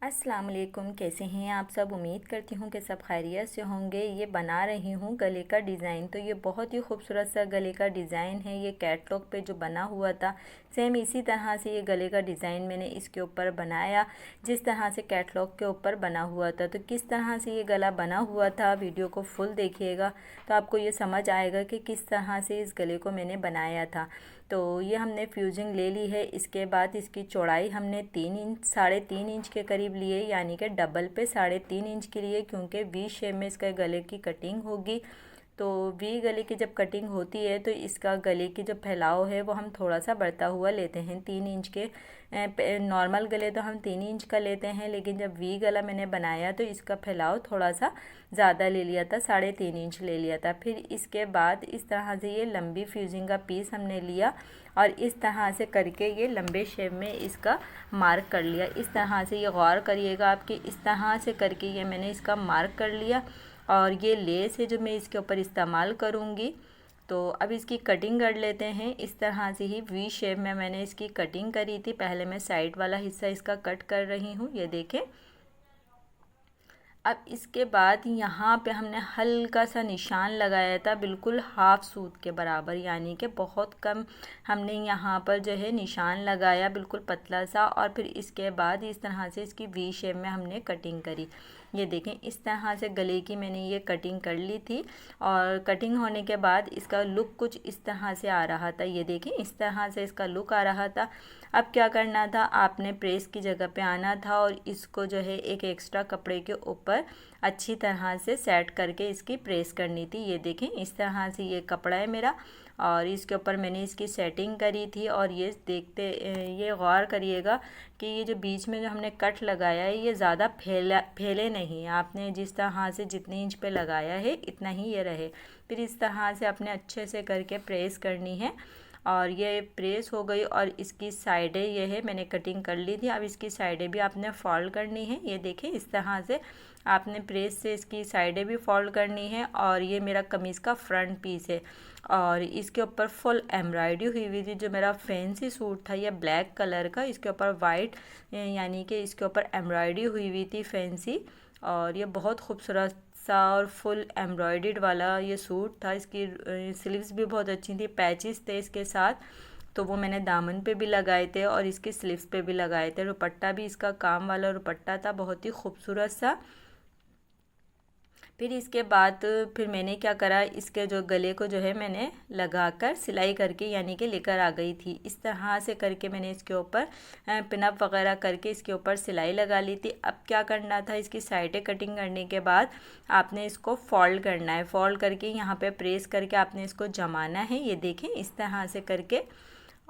अस्सलाम वालेकुम। कैसे हैं आप सब? उम्मीद करती हूँ कि सब खैरियत से होंगे। ये बना रही हूँ गले का डिज़ाइन। तो ये बहुत ही खूबसूरत सा गले का डिज़ाइन है। ये कैटलॉग पे जो बना हुआ था सेम इसी तरह से ये गले का डिज़ाइन मैंने इसके ऊपर बनाया, जिस तरह से कैटलॉग के ऊपर बना हुआ था। तो किस तरह से ये गला बना हुआ था, वीडियो को फुल देखिएगा तो आपको ये समझ आएगा कि किस तरह से इस गले को मैंने बनाया था। तो ये हमने फ्यूजिंग ले ली है। इसके बाद इसकी चौड़ाई हमने 3 इंच 3.5 इंच के करीब लिए, यानी कि डबल पे 3.5 इंच के लिए, क्योंकि वी शेप में इसका गले की कटिंग होगी। तो वी गले की जब कटिंग होती है तो इसका गले की जो फैलाव है वो हम थोड़ा सा बढ़ता हुआ लेते हैं 3 इंच के। नॉर्मल गले तो हम 3 इंच का लेते हैं, लेकिन जब वी गला मैंने बनाया तो इसका फैलाव थोड़ा सा ज़्यादा ले लिया था, 3.5 इंच ले लिया था। फिर इसके बाद इस तरह से ये लंबी फ्यूजिंग का पीस हमने लिया और इस तरह से करके ये लंबे शेप में इसका मार्क कर लिया। इस तरह से ये गौर करिएगा आपकी, इस तरह से करके ये मैंने इसका मार्क कर लिया। और ये लेस है जो मैं इसके ऊपर इस्तेमाल करूँगी। तो अब इसकी कटिंग कर लेते हैं। इस तरह से ही वी शेप में मैंने इसकी कटिंग करी थी। पहले मैं साइड वाला हिस्सा इसका कट कर रही हूँ, ये देखें। अब इसके बाद यहाँ पे हमने हल्का सा निशान लगाया था, बिल्कुल हाफ सूत के बराबर, यानी कि बहुत कम हमने यहाँ पर जो है निशान लगाया, बिल्कुल पतला सा। और फिर इसके बाद इस तरह से इसकी वी शेप में हमने कटिंग करी। ये देखें, इस तरह से गले की मैंने ये कटिंग कर ली थी। और कटिंग होने के बाद इसका लुक कुछ इस तरह से आ रहा था। ये देखें, इस तरह से इसका लुक आ रहा था। अब क्या करना था, आपने प्रेस की जगह पे आना था और इसको जो है एक एक्स्ट्रा कपड़े के ऊपर अच्छी तरह से सेट करके इसकी प्रेस करनी थी। ये देखें, इस तरह से ये कपड़ा है मेरा और इसके ऊपर मैंने इसकी सेटिंग करी थी। और ये देखते, ये गौर करिएगा कि ये जो बीच में जो हमने कट लगाया है ये ज़्यादा फैले नहीं। आपने जिस तरह से जितने इंच पे लगाया है इतना ही ये रहे। फिर इस तरह से आपने अच्छे से करके प्रेस करनी है। और ये प्रेस हो गई और इसकी साइडें ये है मैंने कटिंग कर ली थी। अब इसकी साइडें भी आपने फोल्ड करनी है। ये देखें, इस तरह से आपने प्रेस से इसकी साइडें भी फोल्ड करनी है। और ये मेरा कमीज़ का फ्रंट पीस है और इसके ऊपर फुल एम्ब्रॉयडरी हुई हुई थी। जो मेरा फैंसी सूट था ये ब्लैक कलर का, इसके ऊपर वाइट यानी कि इसके ऊपर एम्ब्रॉयडरी हुई हुई थी फैंसी। और ये बहुत खूबसूरत सा और फुल एम्ब्रॉयडर्ड वाला ये सूट था। इसकी स्लीव्स भी बहुत अच्छी थी, पैचेस थे इसके साथ। तो वो मैंने दामन पे भी लगाए थे और इसके स्लीव्स पे भी लगाए थे। दुपट्टा भी इसका काम वाला दुपट्टा था, बहुत ही खूबसूरत सा। फिर इसके बाद फिर मैंने क्या करा, इसके जो गले को जो है मैंने लगाकर सिलाई करके यानी कि लेकर आ गई थी। इस तरह से करके मैंने इसके ऊपर पिनअप वगैरह करके इसके ऊपर सिलाई लगा ली थी। अब क्या करना था, इसकी साइडें कटिंग करने के बाद आपने इसको फोल्ड करना है। फोल्ड करके यहाँ पे प्रेस करके आपने इसको जमाना है। ये देखें, इस तरह से करके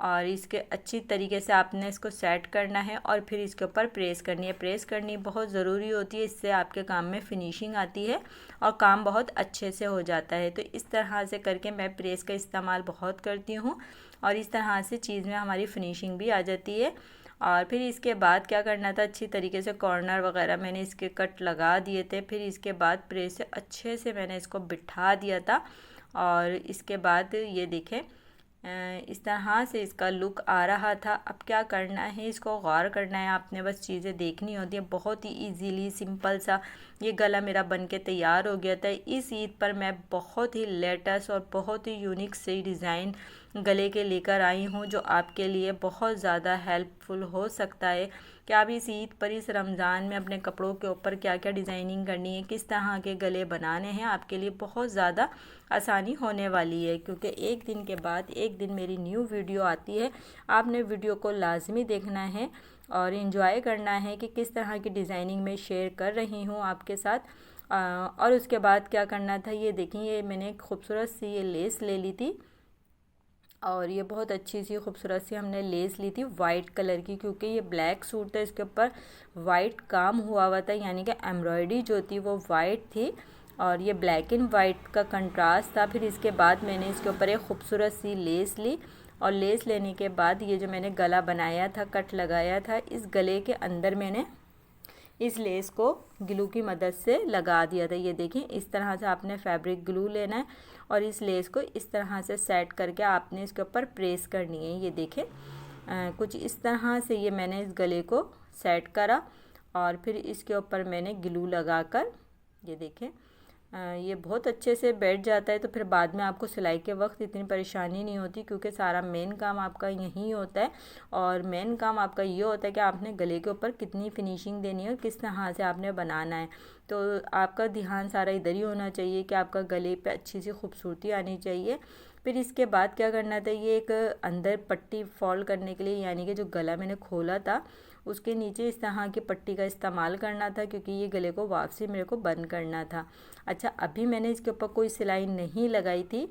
और इसके अच्छी तरीके से आपने इसको सेट करना है और फिर इसके ऊपर प्रेस करनी है। प्रेस करनी बहुत ज़रूरी होती है, इससे आपके काम में फिनिशिंग आती है और काम बहुत अच्छे से हो जाता है। तो इस तरह से करके मैं प्रेस का इस्तेमाल बहुत करती हूँ और इस तरह से चीज़ में हमारी फिनिशिंग भी आ जाती है। और फिर इसके बाद क्या करना था, अच्छी तरीके से कॉर्नर वगैरह मैंने इसके कट लगा दिए थे। फिर इसके बाद प्रेस से अच्छे से मैंने इसको बिठा दिया था। और इसके बाद ये देखें, इस तरह से इसका लुक आ रहा था। अब क्या करना है, इसको गौर करना है आपने, बस चीज़ें देखनी होती है। बहुत ही इजीली सिंपल सा ये गला मेरा बन के तैयार हो गया था। इस ईद पर मैं बहुत ही लेटेस्ट और बहुत ही यूनिक से डिज़ाइन गले के लेकर आई हूँ, जो आपके लिए बहुत ज़्यादा हेल्पफुल हो सकता है कि आप इस ईद पर, इस रमज़ान में अपने कपड़ों के ऊपर क्या क्या डिज़ाइनिंग करनी है, किस तरह के गले बनाने हैं, आपके लिए बहुत ज़्यादा आसानी होने वाली है। क्योंकि एक दिन के बाद एक दिन मेरी न्यू वीडियो आती है। आपने वीडियो को लाजमी देखना है और इन्जॉय करना है कि किस तरह की डिज़ाइनिंग मैं शेयर कर रही हूँ आपके साथ। और उसके बाद क्या करना था, ये देखिए, ये मैंने खूबसूरत सी ये लेस ले ली थी और ये बहुत अच्छी सी खूबसूरत सी हमने लेस ली थी वाइट कलर की, क्योंकि ये ब्लैक सूट था, इसके ऊपर वाइट काम हुआ था, यानी कि एम्ब्रॉयडरी जो थी वो वाइट थी और ये ब्लैक एंड वाइट का कंट्रास्ट था। फिर इसके बाद मैंने इसके ऊपर एक खूबसूरत सी लेस ली और लेस लेने के बाद ये जो मैंने गला बनाया था, कट लगाया था, इस गले के अंदर मैंने इस लेस को ग्लू की मदद से लगा दिया था। ये देखें, इस तरह से आपने फैब्रिक ग्लू लेना है और इस लेस को इस तरह से सेट करके आपने इसके ऊपर प्रेस करनी है। ये देखें, कुछ इस तरह से ये मैंने इस गले को सेट करा और फिर इसके ऊपर मैंने ग्लू लगाकर, ये देखें, ये बहुत अच्छे से बैठ जाता है। तो फिर बाद में आपको सिलाई के वक्त इतनी परेशानी नहीं होती, क्योंकि सारा मेन काम आपका यही होता है। और मेन काम आपका ये होता है कि आपने गले के ऊपर कितनी फिनिशिंग देनी है और किस तरह से आपने बनाना है। तो आपका ध्यान सारा इधर ही होना चाहिए कि आपका गले पे अच्छी सी खूबसूरती आनी चाहिए। फिर इसके बाद क्या करना था, ये एक अंदर पट्टी फॉल करने के लिए, यानी कि जो गला मैंने खोला था उसके नीचे इस तरह की पट्टी का इस्तेमाल करना था, क्योंकि ये गले को वापसी मेरे को बंद करना था। अच्छा, अभी मैंने इसके ऊपर कोई सिलाई नहीं लगाई थी,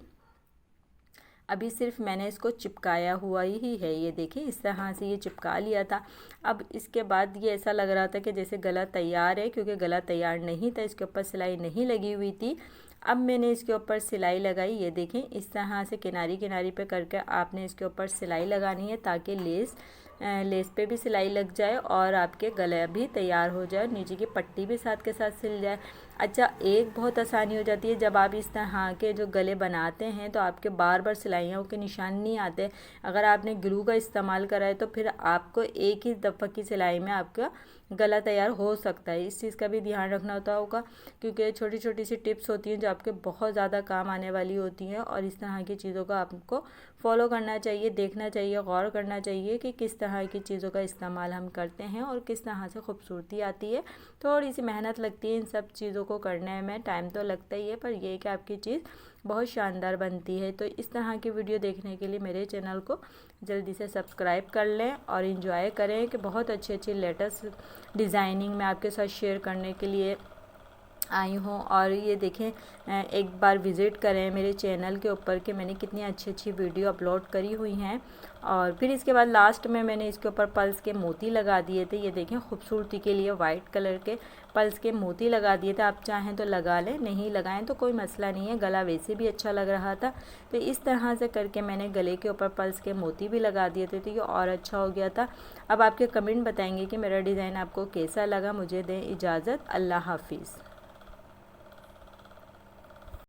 अभी सिर्फ मैंने इसको चिपकाया हुआ ही है। ये देखिए, इस तरह से ये चिपका लिया था। अब इसके बाद ये ऐसा लग रहा था कि जैसे गला तैयार है, क्योंकि गला तैयार नहीं था, इसके ऊपर सिलाई नहीं लगी हुई थी। अब मैंने इसके ऊपर सिलाई लगाई। ये देखें, इस तरह से किनारी किनारी पे करके आपने इसके ऊपर सिलाई लगानी है, ताकि लेस पे भी सिलाई लग जाए और आपके गला भी तैयार हो जाए, नीचे की पट्टी भी साथ के साथ सिल जाए। अच्छा, एक बहुत आसानी हो जाती है, जब आप इस तरह के जो गले बनाते हैं तो आपके बार बार सिलाइयों के निशान नहीं आते। अगर आपने ग्लू का इस्तेमाल करा है तो फिर आपको एक ही दफ़ा की सिलाई में आपका गला तैयार हो सकता है। इस चीज़ का भी ध्यान रखना होगा, क्योंकि छोटी छोटी सी टिप्स होती हैं जो आपके बहुत ज़्यादा काम आने वाली होती हैं। और इस तरह की चीज़ों का आपको फॉलो करना चाहिए, देखना चाहिए, गौर करना चाहिए कि किस तरह की चीज़ों का इस्तेमाल हम करते हैं और किस तरह से खूबसूरती आती है। थोड़ी सी मेहनत लगती है इन सब चीज़ों को करने में, टाइम तो लगता ही है, पर यह कि आपकी चीज़ बहुत शानदार बनती है। तो इस तरह की वीडियो देखने के लिए मेरे चैनल को जल्दी से सब्सक्राइब कर लें और इन्जॉय करें कि बहुत अच्छी अच्छी लेटेस्ट डिज़ाइनिंग मैं आपके साथ शेयर करने के लिए आई हूँ। और ये देखें, एक बार विज़िट करें मेरे चैनल के ऊपर कि मैंने कितनी अच्छी अच्छी वीडियो अपलोड करी हुई हैं। और फिर इसके बाद लास्ट में मैंने इसके ऊपर पल्स के मोती लगा दिए थे। ये देखें, खूबसूरती के लिए वाइट कलर के पल्स के मोती लगा दिए थे। आप चाहें तो लगा लें, नहीं लगाएं तो कोई मसला नहीं है, गला वैसे भी अच्छा लग रहा था। तो इस तरह से करके मैंने गले के ऊपर पल्स के मोती भी लगा दिए थे, तो ये और अच्छा हो गया था। अब आपके कमेंट बताएंगे कि मेरा डिज़ाइन आपको कैसा लगा। मुझे दें इजाज़त, अल्लाह हाफिज़।